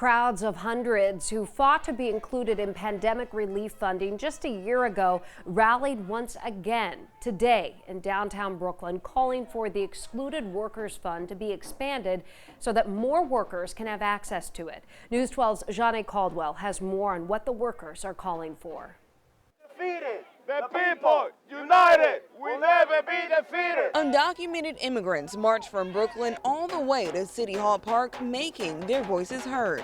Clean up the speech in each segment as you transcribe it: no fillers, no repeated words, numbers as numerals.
Crowds of hundreds who fought to be included in pandemic relief funding just a year ago rallied once again today in downtown Brooklyn, calling for the Excluded Workers Fund to be expanded so that more workers can have access to it. News 12's Janae Caldwell has more on what the workers are calling for. Defeated. The people united will never be defeated. Undocumented immigrants marched from Brooklyn all the way to City Hall Park, making their voices heard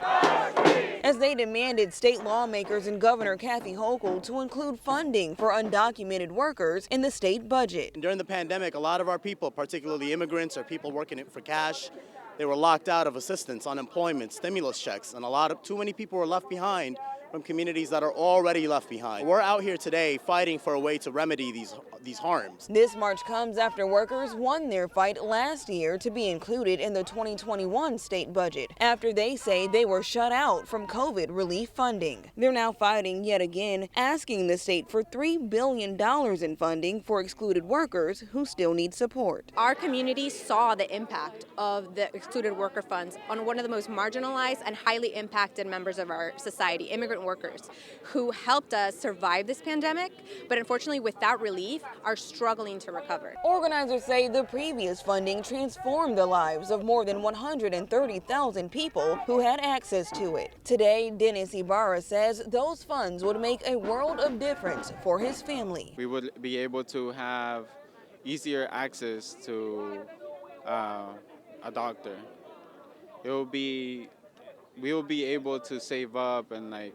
as they demanded state lawmakers and Governor Kathy Hochul to include funding for undocumented workers in the state budget. During the pandemic, a lot of our people, particularly immigrants or people working it for cash, they were locked out of assistance, unemployment, stimulus checks, and too many people were left behind from communities that are already left behind. We're out here today fighting for a way to remedy these harms. This march comes after workers won their fight last year to be included in the 2021 state budget after they say they were shut out from COVID relief funding. They're now fighting yet again, asking the state for $3 billion in funding for excluded workers who still need support. Our community saw the impact of the excluded worker funds on one of the most marginalized and highly impacted members of our society, immigrant workers, who helped us survive this pandemic, but unfortunately without relief are struggling to recover. Organizers say the previous funding transformed the lives of more than 130,000 people who had access to it. Today, Dennis Ibarra says those funds would make a world of difference for his family. We would be able to have easier access to a doctor. We will be able to save up and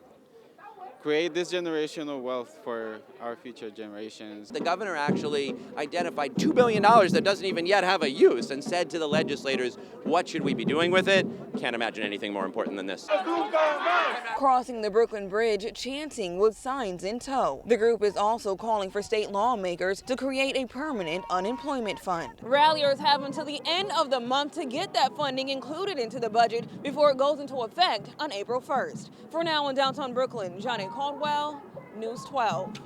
create this generational wealth for our future generations. The governor actually identified $2 billion that doesn't even yet have a use and said to the legislators, what should we be doing with it? Can't imagine anything more important than this. Crossing the Brooklyn Bridge, chanting with signs in tow. The group is also calling for state lawmakers to create a permanent unemployment fund. Ralliers have until the end of the month to get that funding included into the budget before it goes into effect on April 1st. For now in downtown Brooklyn, Janae Caldwell, News 12.